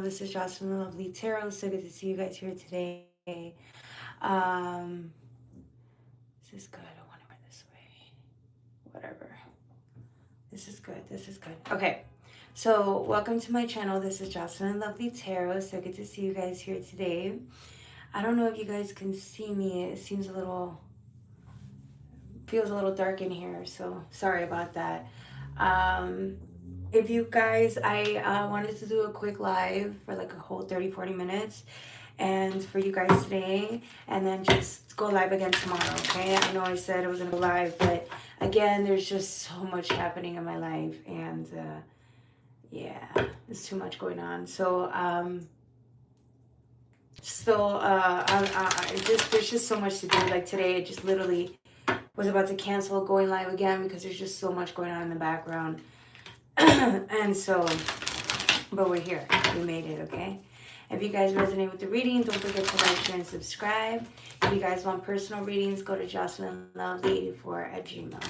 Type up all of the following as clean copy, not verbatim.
This is Jocelyn Lovely Tarot. So good to see you guys here today. Um, this is good. I want to wear this way. Whatever. This is good. This is good. Okay. So welcome to my channel. This is Jocelyn Lovely Tarot. So good to see you guys here today. I don't know if you guys can see me. It seems feels a little dark in here. So sorry about that. If you guys, I wanted to do a quick live for like a whole 30-40 minutes and for you guys today, and then just go live again tomorrow. Okay, I know I said I was gonna go live, but again, there's just so much happening in my life, and yeah, there's too much going on. So there's just so much to do. Like today, I just literally was about to cancel going live again because there's just so much going on in the background. And so, but we're here. We made it, okay? If you guys resonate with the reading, don't forget to like, share, and subscribe. If you guys want personal readings, go to jocelynlove84@gmail.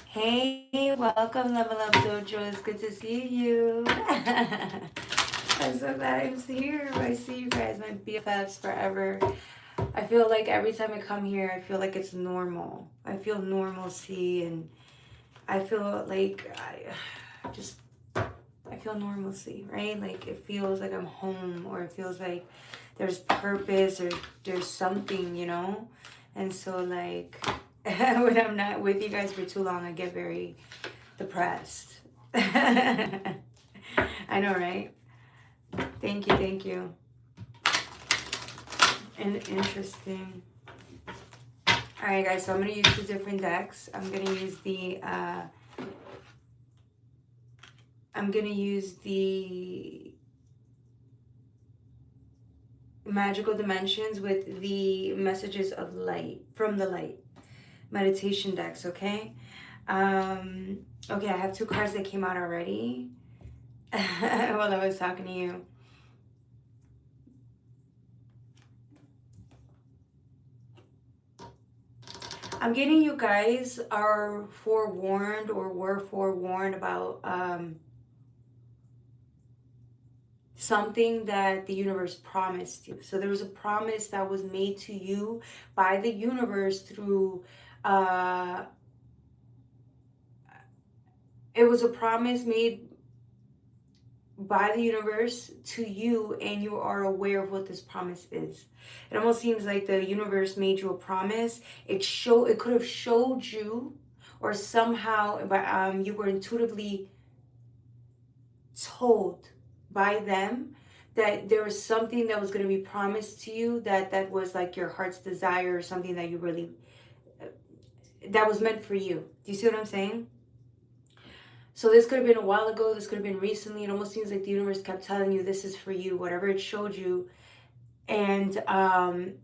Hey, welcome, Level Up Dojo. It's good to see you. I'm so glad I'm here. I see you guys, my BFFs forever. I feel like every time I come here, I feel like it's normal. I feel normalcy, and I feel like I feel normalcy, right? Like it feels like I'm home, or it feels like there's purpose, or there's something, you know? And so like when I'm not with you guys for too long, I get very depressed. I know, right? Thank you. And interesting. All right, guys, so I'm going to use two different decks. I'm going to use the Magical Dimensions with the Messages of Light, from the Light meditation decks, okay? Okay, I have two cards that came out already while I was talking to you. I'm getting you guys are forewarned, or were forewarned about something that the universe promised you. So there was a promise that was made to you by the universe through it was a promise made by the universe to you, and you are aware of what this promise is. It almost seems like the universe made you a promise. It could have showed you, or somehow you were intuitively told by them that there was something that was going to be promised to you, that was like your heart's desire, or something that you really that was meant for you. Do you see what I'm saying? So this could have been a while ago, this could have been recently. It almost seems like the universe kept telling you this is for you, whatever it showed you. And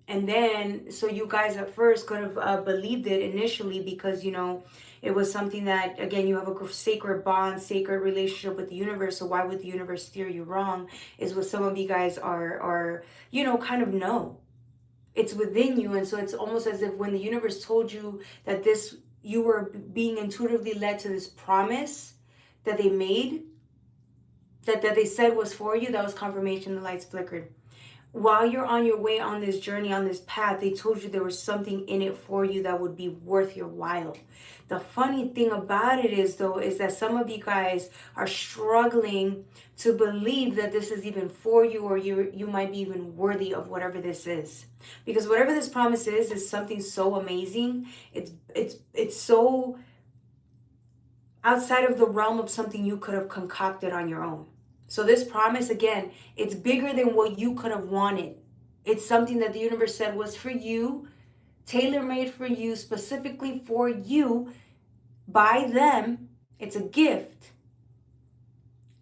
then, so you guys at first could have believed it initially, because, you know, it was something that, again, you have a sacred bond, sacred relationship with the universe. So why would the universe steer you wrong, is what some of you guys are, you know, kind of know. It's within you. And so it's almost as if when the universe told you that you were being intuitively led to this promise that they made, that they said was for you, that was confirmation. The lights flickered. While you're on your way on this journey, on this path, they told you there was something in it for you that would be worth your while. The funny thing about it is, though, is that some of you guys are struggling to believe that this is even for you, or you might be even worthy of whatever this is. Because whatever this promise is something so amazing. It's so outside of the realm of something you could have concocted on your own. So this promise, again, it's bigger than what you could have wanted. It's something that the universe said was for you, tailor-made for you, specifically for you, by them. It's a gift.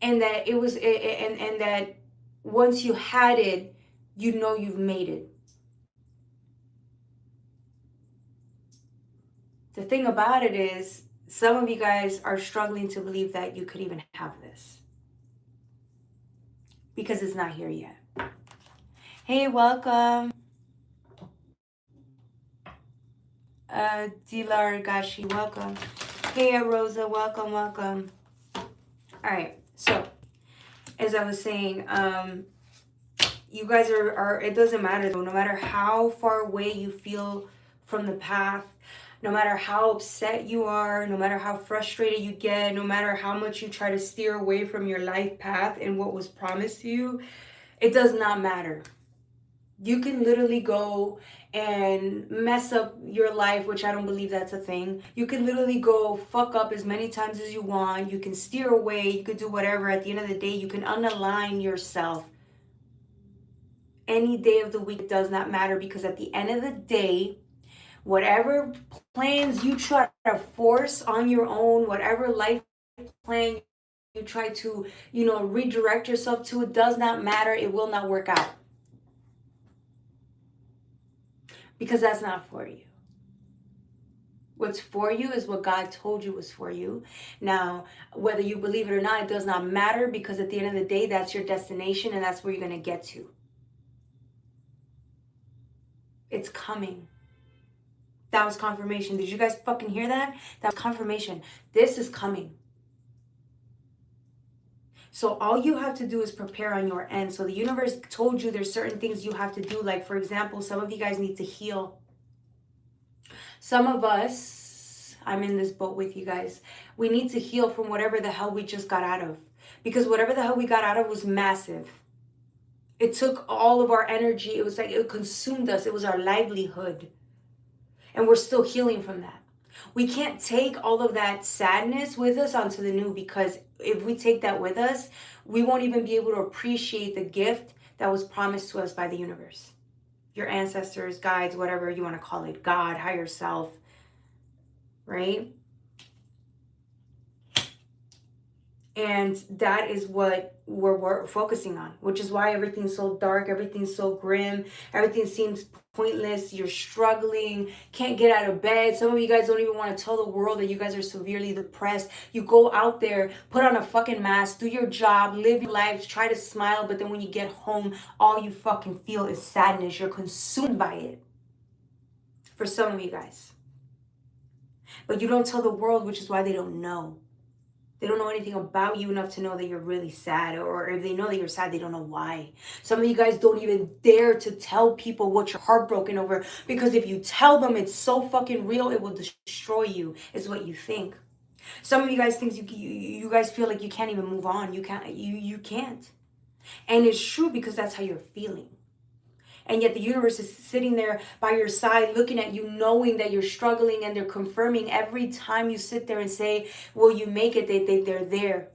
And that it was, and that once you had it, you know you've made it. The thing about it is, some of you guys are struggling to believe that you could even have this, because it's not here yet. Hey, welcome. Dilar Gashi, welcome. Hey, Rosa, welcome. All right, so as I was saying, you guys are, it doesn't matter though, no matter how far away you feel from the path, no matter how upset you are, no matter how frustrated you get, no matter how much you try to steer away from your life path and what was promised to you, it does not matter. You can literally go and mess up your life, which I don't believe that's a thing. You can literally go fuck up as many times as you want. You can steer away. You could do whatever. At the end of the day, you can unalign yourself. Any day of the week, it does not matter, because at the end of the day, whatever plans you try to force on your own, whatever life plan you try to, redirect yourself to, it does not matter. It will not work out, because that's not for you. What's for you is what God told you was for you. Now, whether you believe it or not, it does not matter, because at the end of the day, that's your destination and that's where you're going to get to. It's coming. That was confirmation. Did you guys fucking hear that? That was confirmation. This is coming. So all you have to do is prepare on your end. So the universe told you there's certain things you have to do. Like, for example, some of you guys need to heal. Some of us, I'm in this boat with you guys, we need to heal from whatever the hell we just got out of. Because whatever the hell we got out of was massive. It took all of our energy. It was like it consumed us. It was our livelihood. And we're still healing from that. We can't take all of that sadness with us onto the new, because if we take that with us, we won't even be able to appreciate the gift that was promised to us by the universe. Your ancestors, guides, whatever you want to call it, God, higher self, right? And that is what we're focusing on, which is why everything's so dark, everything's so grim, everything seems pointless. You're struggling, can't get out of bed. Some of you guys don't even want to tell the world that you guys are severely depressed. You go out there, put on a fucking mask, do your job, live your life, try to smile, but then when you get home, all you fucking feel is sadness. You're consumed by it. For some of you guys. But you don't tell the world, which is why they don't know. They don't know anything about you enough to know that you're really sad. Or if they know that you're sad, they don't know why. Some of you guys don't even dare to tell people what you're heartbroken over. Because if you tell them it's so fucking real, it will destroy you, is what you think. Some of you guys think you guys feel like you can't even move on. You can't. And it's true, because that's how you're feeling. And yet the universe is sitting there by your side, looking at you, knowing that you're struggling, and they're confirming every time you sit there and say, will you make it? They're there.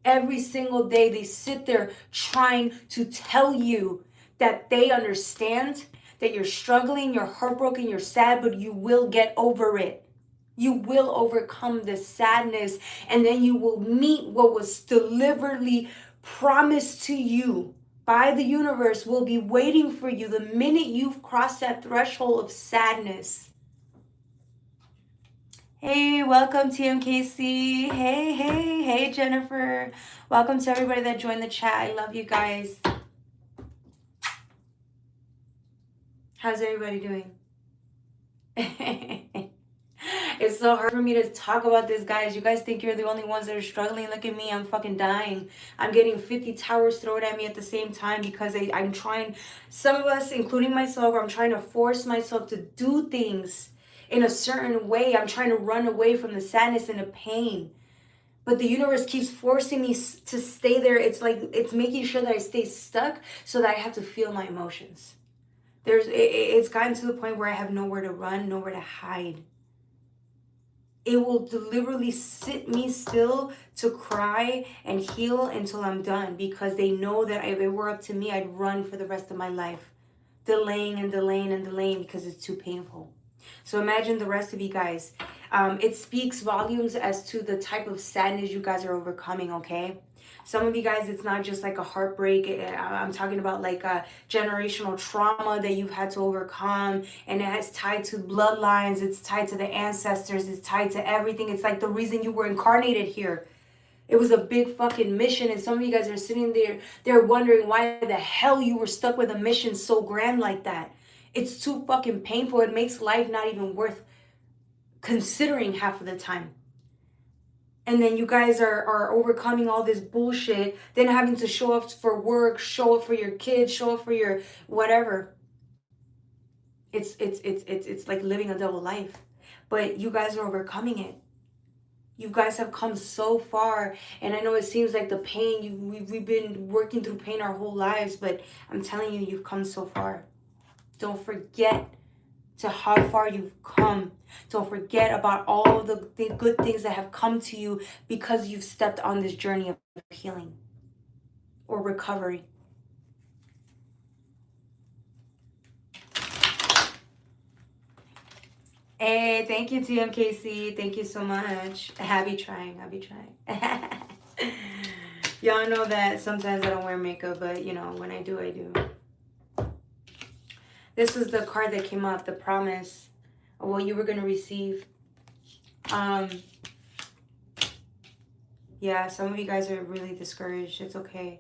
Every single day they sit there trying to tell you that they understand that you're struggling, you're heartbroken, you're sad, but you will get over it. You will overcome the sadness, and then you will meet what was deliberately promised to you by the universe. Will be waiting for you the minute you've crossed that threshold of sadness. Hey, welcome TMKC. Hey, Jennifer. Welcome to everybody that joined the chat. I love you guys. How's everybody doing? It's so hard for me to talk about this, guys. You guys think you're the only ones that are struggling. Look at me. I'm fucking dying. I'm getting 50 towers thrown at me at the same time, because I'm trying, some of us, including myself, I'm trying to force myself to do things in a certain way. I'm trying to run away from the sadness and the pain. But the universe keeps forcing me to stay there. It's like it's making sure that I stay stuck so that I have to feel my emotions. It's gotten to the point where I have nowhere to run, nowhere to hide. It will deliberately sit me still to cry and heal until I'm done, because they know that if it were up to me, I'd run for the rest of my life, delaying and delaying and delaying, because it's too painful. So imagine the rest of you guys. It speaks volumes as to the type of sadness you guys are overcoming, okay? Some of you guys, it's not just like a heartbreak. I'm talking about like a generational trauma that you've had to overcome, and it's tied to bloodlines, it's tied to the ancestors, it's tied to everything. It's like the reason you were incarnated here. It was a big fucking mission, and some of you guys are sitting there, they're wondering why the hell you were stuck with a mission so grand like that. It's too fucking painful. It makes life not even worth considering half of the time. And then you guys are overcoming all this bullshit, then having to show up for work, show up for your kids, show up for your whatever. It's like living a double life. But you guys are overcoming it. You guys have come so far, and I know it seems like the pain, we've been working through pain our whole lives, but I'm telling you, you've come so far. Don't forget to how far you've come. Don't forget about all the good things that have come to you because you've stepped on this journey of healing or recovery. Hey, thank you, TMKC. Thank you so much. I'll be trying. Y'all know that sometimes I don't wear makeup, but you know, when I do, I do. This is the card that came up, the promise of what you were going to receive. Yeah, some of you guys are really discouraged. It's okay.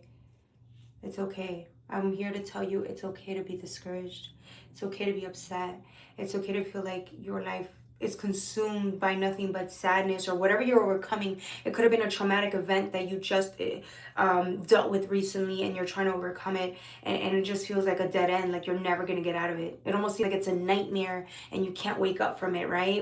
It's okay. I'm here to tell you it's okay to be discouraged. It's okay to be upset. It's okay to feel like your life is consumed by nothing but sadness or whatever you're overcoming. It could have been a traumatic event that you just dealt with recently and you're trying to overcome it, and it just feels like a dead end, like you're never going to get out of it. It almost seems like it's a nightmare and you can't wake up from it, right?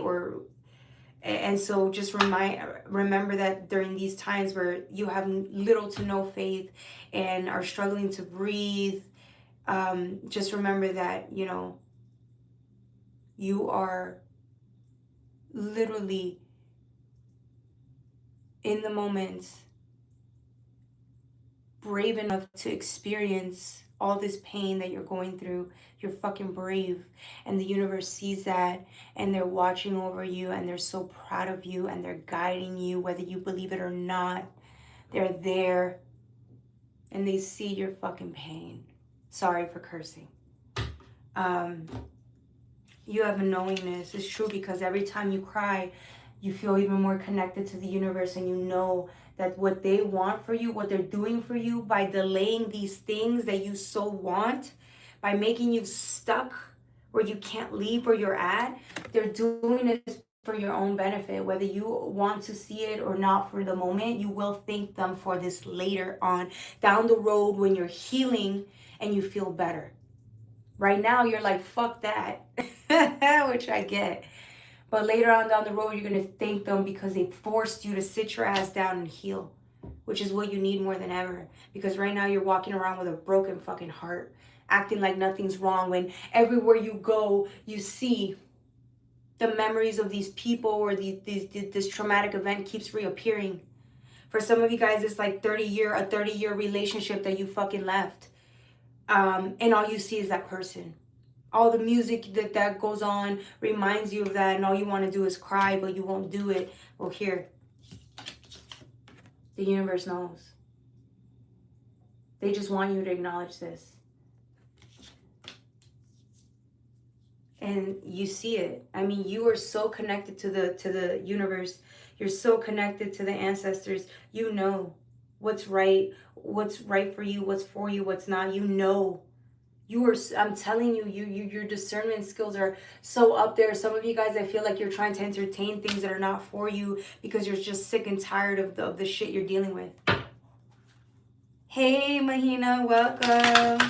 And so just remember that during these times where you have little to no faith and are struggling to breathe, just remember that, you know, you are literally in the moment brave enough to experience all this pain that you're going through. You're fucking brave, and the universe sees that, and they're watching over you, and they're so proud of you, and they're guiding you whether you believe it or not. They're there, and they see your fucking pain. Sorry for cursing. You have a knowingness. It's true, because every time you cry, you feel even more connected to the universe, and you know that what they want for you, what they're doing for you by delaying these things that you so want, by making you stuck where you can't leave where you're at, they're doing it for your own benefit. Whether you want to see it or not for the moment, you will thank them for this later on down the road when you're healing and you feel better. Right now, you're like, fuck that, which I get. But later on down the road, you're going to thank them because they forced you to sit your ass down and heal, which is what you need more than ever. Because right now, you're walking around with a broken fucking heart, acting like nothing's wrong, when everywhere you go, you see the memories of these people, or this traumatic event keeps reappearing. For some of you guys, it's like a 30-year relationship that you fucking left. And all you see is that person. All the music that goes on reminds you of that, and all you want to do is cry, but you won't do it. Well, here, the universe knows. They just want you to acknowledge this. And you see it. I mean, you are so connected to the universe. You're so connected to the ancestors. You know what's right for you, what's for you, what's not. You know. I'm telling you, your discernment skills are so up there. Some of you guys, I feel like you're trying to entertain things that are not for you because you're just sick and tired of the shit you're dealing with. Hey, Mahina, welcome.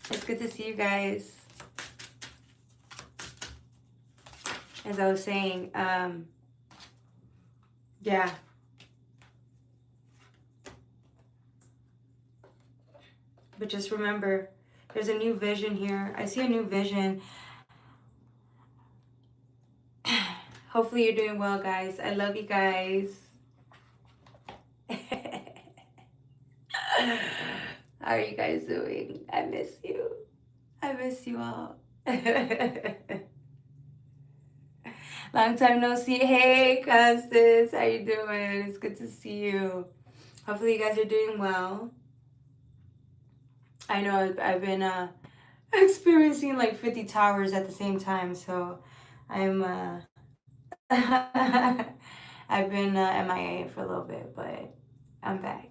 It's good to see you guys. As I was saying, yeah. But just remember, there's a new vision here. I see a new vision. Hopefully you're doing well, guys. I love you guys. How are you guys doing? I miss you. I miss you all. Long time no see. Hey, Constance. How you doing? It's good to see you. Hopefully you guys are doing well. I know I've been experiencing like 50 towers at the same time, so I'm I've been MIA for a little bit, but I'm back.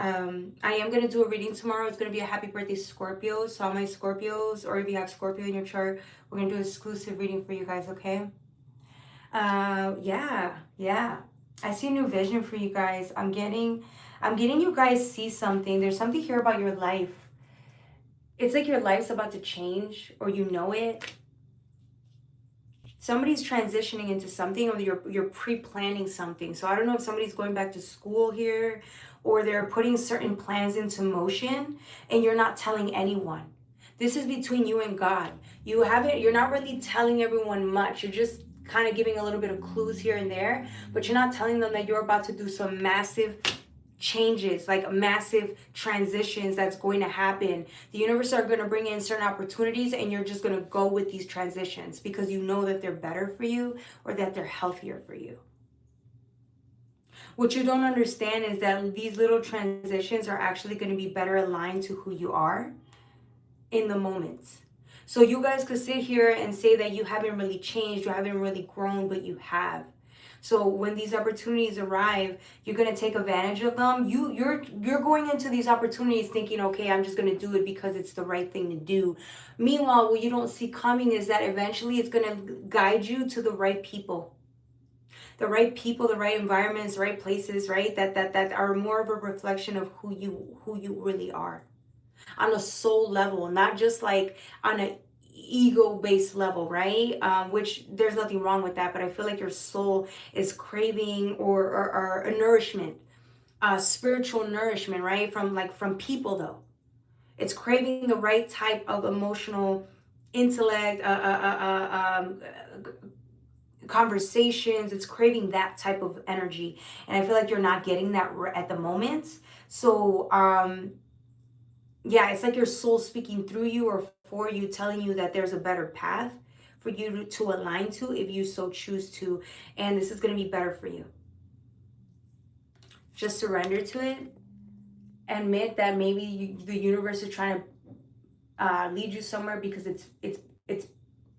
I am going to do a reading tomorrow. It's going to be a happy birthday Scorpio. So all my Scorpios, or if you have Scorpio in your chart, we're going to do an exclusive reading for you guys, okay? Yeah. I see a new vision for you guys. I'm getting you guys see something. There's something here about your life. It's like your life's about to change, or you know it. Somebody's transitioning into something, or you're pre-planning something. So I don't know if somebody's going back to school here, or they're putting certain plans into motion and you're not telling anyone. This is between you and God. You're not really telling everyone much. You're just kind of giving a little bit of clues here and there, but you're not telling them that you're about to do some massive changes, like massive transitions that's going to happen. The universe are going to bring in certain opportunities, and you're just going to go with these transitions because you know that they're better for you, or that they're healthier for you. What you don't understand is that these little transitions are actually going to be better aligned to who you are in the moments. So you guys could sit here and say that you haven't really changed, you haven't really grown, but you have. So when these opportunities arrive, you're going to take advantage of them. You're going into these opportunities thinking, okay, I'm just going to do it because it's the right thing to do. Meanwhile, what you don't see coming is that eventually it's going to guide you to the right people. The right people, the right environments, the right places, right? That are more of a reflection of who you really are. On a soul level, not just like on an ego-based level, right? Which there's nothing wrong with that, but I feel like your soul is craving or a nourishment, spiritual nourishment, right? From people though. It's craving the right type of emotional intellect, conversations. It's craving that type of energy, and I feel like you're not getting that at the moment. So yeah, it's like your soul speaking through you or for you, telling you that there's a better path for you to align to if you so choose to. And this is going to be better for you. Just surrender to it. Admit that maybe the universe is trying to lead you somewhere because it's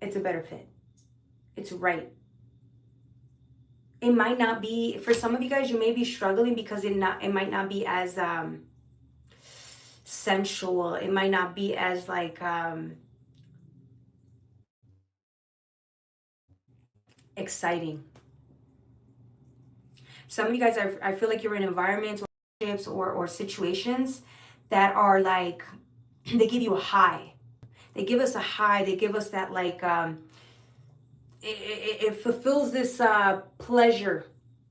a better fit. It's right. It might not be, for some of you guys, you may be struggling because it might not be as sensual. It might not be as like exciting. Some of you guys, I feel like you're in environments or relationships or situations that are like, they give you a high. They give us a high. They give us that like, it fulfills this pleasure,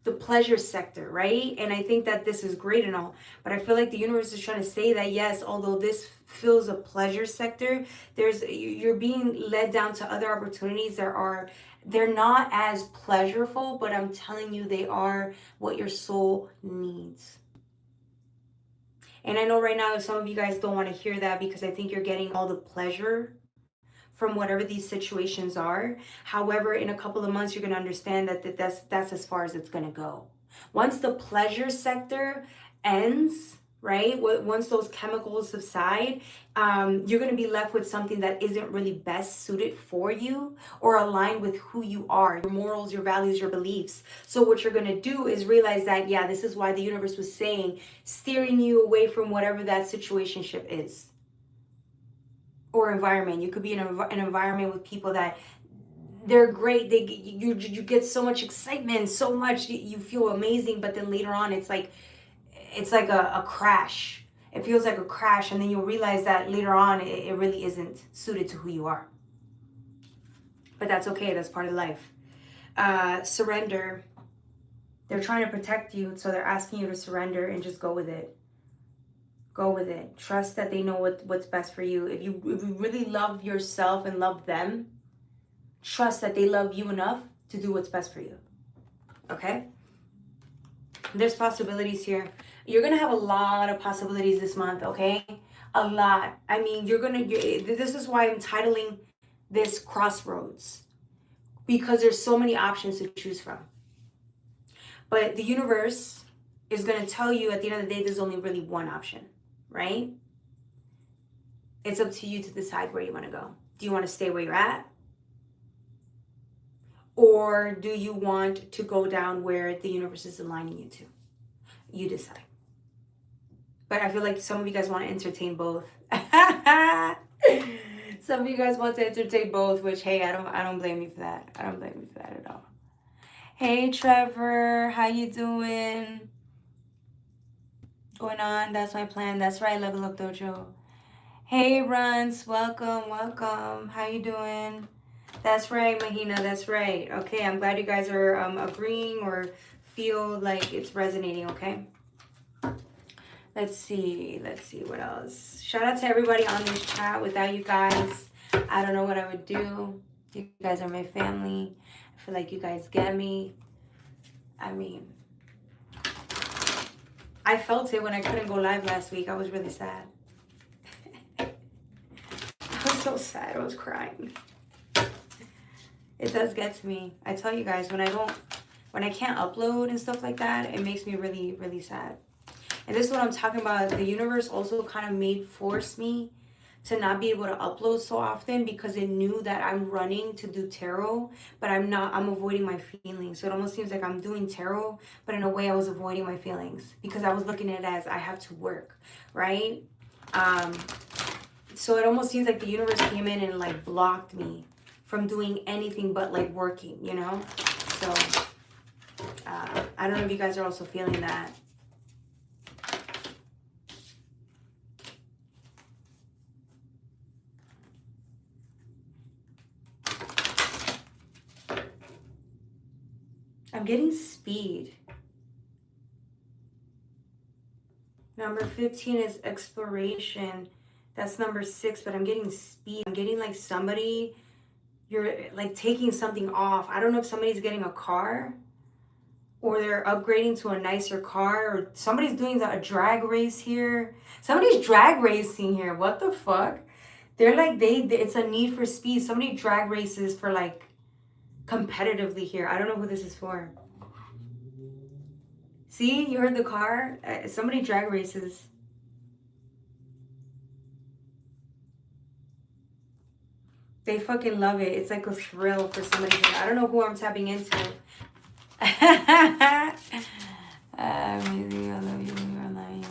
the pleasure sector, right? And I think that this is great and all, but I feel like the universe is trying to say that yes, although this fills a pleasure sector, you're being led down to other opportunities they're not as pleasurable, but I'm telling you, they are what your soul needs. And I know right now some of you guys don't want to hear that because I think you're getting all the pleasure from whatever these situations are. However, in a couple of months, you're going to understand that that's as far as it's going to go. Once the pleasure sector ends, right? Once those chemicals subside, you're going to be left with something that isn't really best suited for you or aligned with who you are, your morals, your values, your beliefs. So what you're going to do is realize that, yeah, this is why the universe was saying, steering you away from whatever that situationship is. Or environment. You could be in an environment with people that they're great. You get so much excitement, so much you feel amazing, but then later on it's like a crash. It feels like a crash, and then you'll realize that later on it really isn't suited to who you are. But that's okay. That's part of life. Surrender. They're trying to protect you, so they're asking you to surrender and just go with it. Go with it. Trust that they know what's best for you. If you really love yourself and love them, trust that they love you enough to do what's best for you. Okay? There's possibilities here. You're going to have a lot of possibilities this month, okay? A lot. I mean, this is why I'm titling this Crossroads, because there's so many options to choose from. But the universe is going to tell you at the end of the day, there's only really one option, right? It's up to you to decide where you want to go. Do you want to stay where you're at? Or do you want to go down where the universe is aligning you to? You decide. But I feel like some of you guys want to entertain both. Some of you guys want to entertain both, which hey, I don't blame you for that. I don't blame you for that at all. Hey Trevor, how you doing? Going on? That's my plan. That's right, Level Up Dojo. Hey Runs, welcome, welcome. How you doing? That's right, Mahina. That's right. Okay, I'm glad you guys are agreeing or feel like it's resonating. Okay. Let's see. Let's see what else. Shout out to everybody on this chat. Without you guys, I don't know what I would do. You guys are my family. I feel like you guys get me. I mean, I felt it when I couldn't go live last week. I was really sad. I was so sad. I was crying. It does get to me. I tell you guys, when I can't upload and stuff like that, it makes me really, really sad. And this is what I'm talking about. The universe also kind of forced me to not be able to upload so often because it knew that I'm running to do tarot, but I'm avoiding my feelings. So it almost seems like I'm doing tarot, but in a way I was avoiding my feelings because I was looking at it as I have to work, right? So it almost seems like the universe came in and like blocked me from doing anything but like working, you know? So I don't know if you guys are also feeling that. I'm getting speed. Number 15 is exploration. That's number 6, but I'm getting speed. I'm getting like somebody, you're like taking something off. I don't know if somebody's getting a car or they're upgrading to a nicer car or somebody's doing a drag race here. Somebody's drag racing here. What the fuck? They're like, it's a need for speed. Somebody drag races for like competitively here. I don't know who this is for. See, you heard the car? Somebody drag races. They fucking love it. It's like a thrill for somebody. I don't know who I'm tapping into. Amazing. I love you when you're online.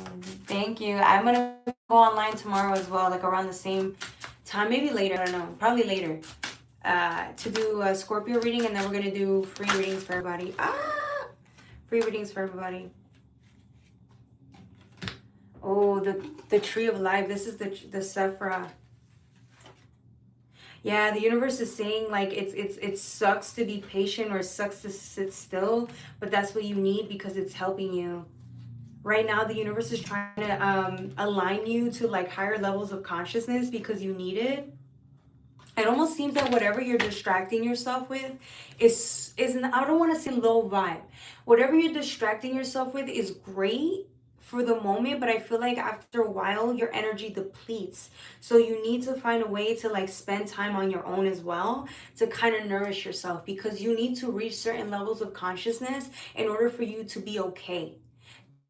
Thank you. I'm going to go online tomorrow as well, like around the same time. Maybe later. I don't know. Probably later. To do a Scorpio reading, and then we're going to do free readings for everybody. Free readings for everybody. Oh, the tree of life. This is the Sephra. Yeah, the universe is saying like it sucks to be patient or it sucks to sit still, but that's what you need because it's helping you. Right now, the universe is trying to align you to like higher levels of consciousness because you need it. It almost seems that whatever you're distracting yourself with is I don't want to say low vibe. Whatever you're distracting yourself with is great for the moment, but I feel like after a while your energy depletes. So you need to find a way to like spend time on your own as well to kind of nourish yourself because you need to reach certain levels of consciousness in order for you to be okay.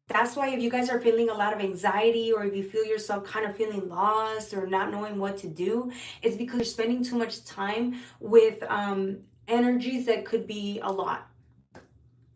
That's why if you guys are feeling a lot of anxiety or if you feel yourself kind of feeling lost or not knowing what to do, it's because you're spending too much time with energies that could be a lot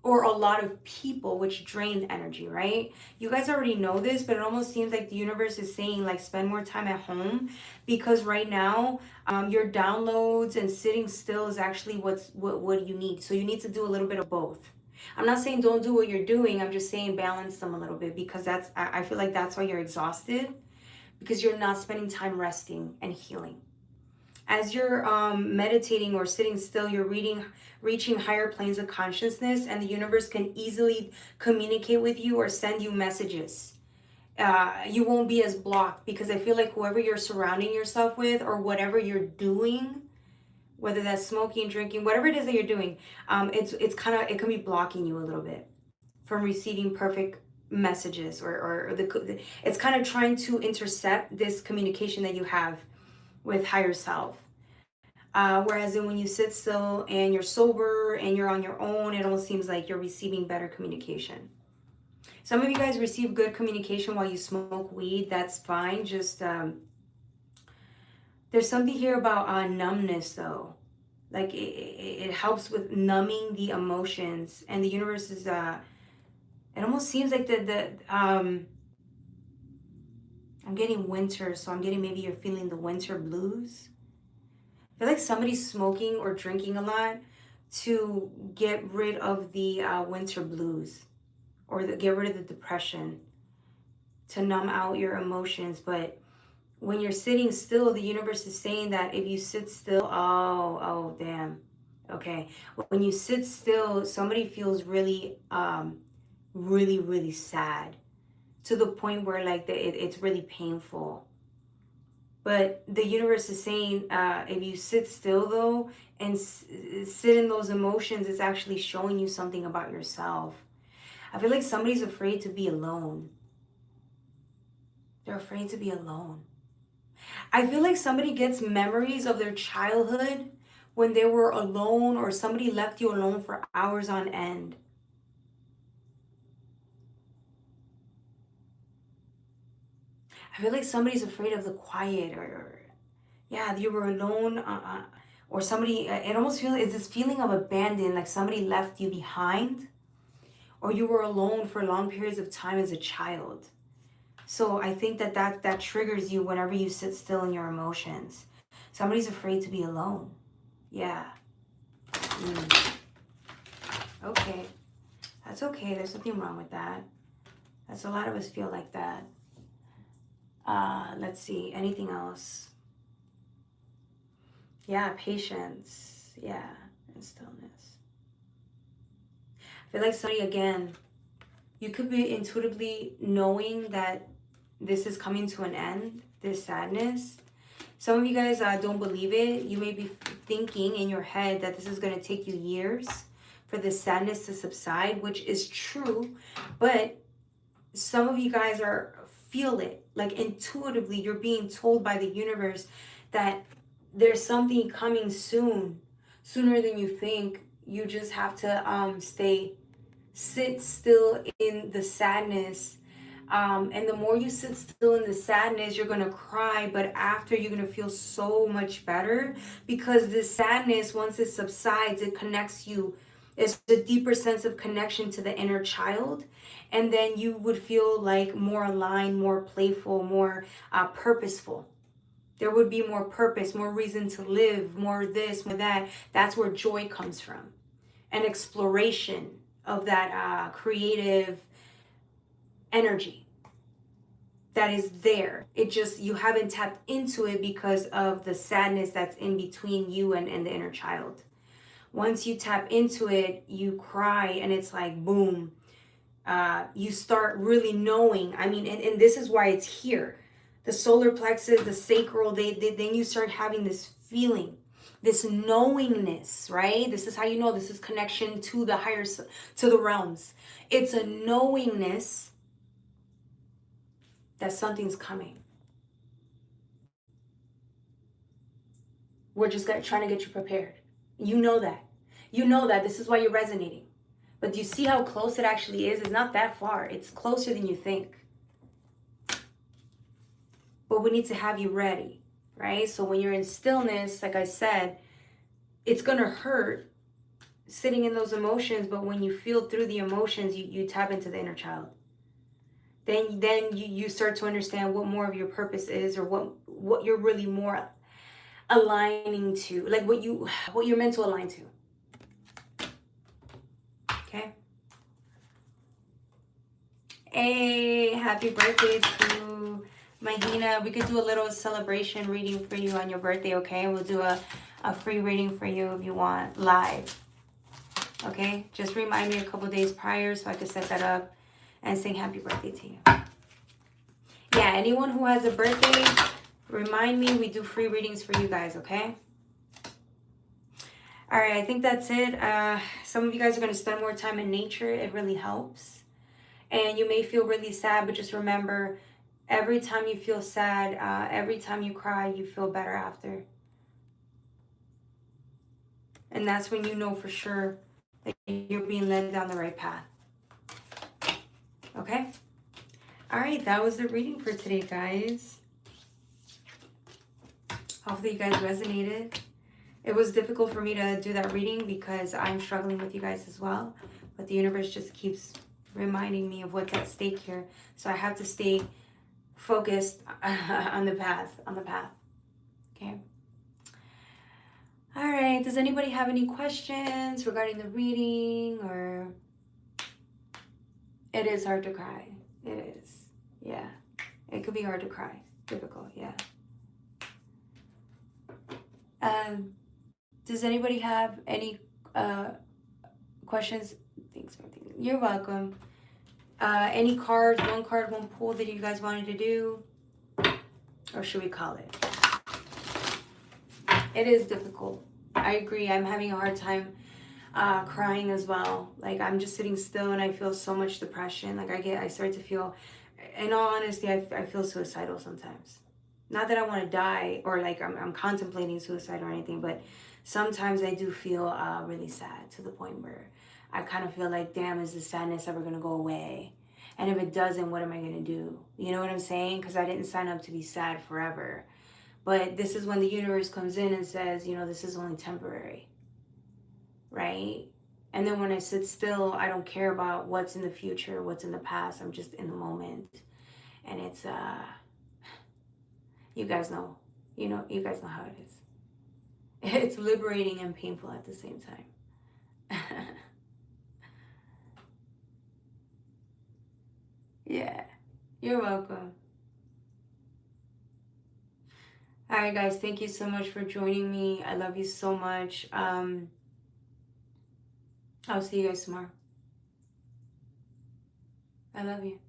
or a lot of people, which drain energy, right? You guys already know this, but it almost seems like the universe is saying like spend more time at home because right now your downloads and sitting still is actually what you need. So you need to do a little bit of both. I'm not saying don't do what you're doing. I'm just saying balance them a little bit because I feel like that's why you're exhausted because you're not spending time resting and healing. As you're meditating or sitting still, you're reaching higher planes of consciousness, and the universe can easily communicate with you or send you messages. You won't be as blocked because I feel like whoever you're surrounding yourself with or whatever you're doing, whether that's smoking, drinking, whatever it is that you're doing, it's kind of, it can be blocking you a little bit from receiving perfect messages or it's kind of trying to intercept this communication that you have with higher self. Whereas when you sit still and you're sober and you're on your own, it almost seems like you're receiving better communication. Some of you guys receive good communication while you smoke weed. That's fine. Just there's something here about numbness though. Like it helps with numbing the emotions, and the universe is it almost seems like the I'm getting winter, so I'm getting maybe you're feeling the winter blues. I feel like somebody's smoking or drinking a lot to get rid of the winter blues, or get rid of the depression, to numb out your emotions. But when you're sitting still, the universe is saying that if you sit still, oh, damn. Okay. When you sit still, somebody feels really, really sad, to the point where like it's really painful. But the universe is saying, if you sit still though, and sit in those emotions, it's actually showing you something about yourself. I feel like somebody's afraid to be alone. They're afraid to be alone. I feel like somebody gets memories of their childhood when they were alone, or somebody left you alone for hours on end. I feel like somebody's afraid of the quiet, or yeah, you were alone, or somebody, it almost feels, it's this feeling of abandon, like somebody left you behind, or you were alone for long periods of time as a child. So I think that triggers you whenever you sit still in your emotions. Somebody's afraid to be alone. Yeah. Okay. That's okay. There's nothing wrong with that. That's a lot of us feel like that. Let's see. Anything else? Yeah, patience. Yeah, and stillness. I feel like somebody, again, you could be intuitively knowing that this is coming to an end, this sadness. Some of you guys don't believe it. You may be thinking in your head that this is going to take you years for the sadness to subside, which is true. But some of you guys feel it, like intuitively. You're being told by the universe that there's something coming soon, sooner than you think. You just have to sit still in the sadness. And the more you sit still in the sadness, you're going to cry, but after, you're going to feel so much better, because this sadness, once it subsides, it connects you. It's a deeper sense of connection to the inner child. And then you would feel like more aligned, more playful, more purposeful. There would be more purpose, more reason to live, more this, more that. That's where joy comes from. An exploration of that creative energy that is there. It just, you haven't tapped into it because of the sadness that's in between you and the inner child. Once you tap into it, you cry, and it's like boom. You start really knowing. I mean, and this is why it's here. The solar plexus, the sacral, then you start having this feeling, this knowingness, right? This is how you know this is connection to the higher, to the realms. It's a knowingness that something's coming. We're just trying to get you prepared. You know that. You know that. This is why you're resonating. But do you see how close it actually is? It's not that far. It's closer than you think. But we need to have you ready, right? So when you're in stillness, like I said, it's going to hurt sitting in those emotions. But when you feel through the emotions, you tap into the inner child. Then you start to understand what more of your purpose is, or what you're really more aligning to, like what you're meant to align to. Okay. Hey, happy birthday to Mahina. We could do a little celebration reading for you on your birthday, okay? We'll do a free reading for you if you want, live. Okay? Just remind me a couple days prior so I could set that up and sing happy birthday to you. Yeah, anyone who has a birthday, remind me. We do free readings for you guys, okay? All right, I think that's it. Some of you guys are going to spend more time in nature. It really helps. And you may feel really sad, but just remember, every time you feel sad, every time you cry, you feel better after. And that's when you know for sure that you're being led down the right path. Okay? All right, that was the reading for today, guys. Hopefully you guys resonated. It was difficult for me to do that reading because I'm struggling with you guys as well. But the universe just keeps reminding me of what's at stake here. So I have to stay focused on the path, okay? All right, does anybody have any questions regarding the reading? Or it is hard to cry. It is. Yeah. It could be hard to cry. Difficult, yeah. Um, does anybody have any questions? Thanks for thinking. You're welcome. Any cards, one pull that you guys wanted to do? Or should we call it? It is difficult. I agree. I'm having a hard time crying as well. Like, I'm just sitting still and I feel so much depression. Like, I start to feel, in all honesty, I feel suicidal sometimes. Not that I want to die, or like I'm contemplating suicide or anything, but sometimes I do feel really sad, to the point where I kind of feel like, damn, is the sadness ever going to go away? And if it doesn't, what am I going to do? You know what I'm saying? Because I didn't sign up to be sad forever. But this is when the universe comes in and says, you know, this is only temporary, right? And then when I sit still, I don't care about what's in the future, what's in the past. I'm just in the moment. And it's, you guys know, you guys know how it is. It's liberating and painful at the same time. Yeah, you're welcome. All right, guys, thank you so much for joining me. I love you so much. I'll see you guys tomorrow. I love you.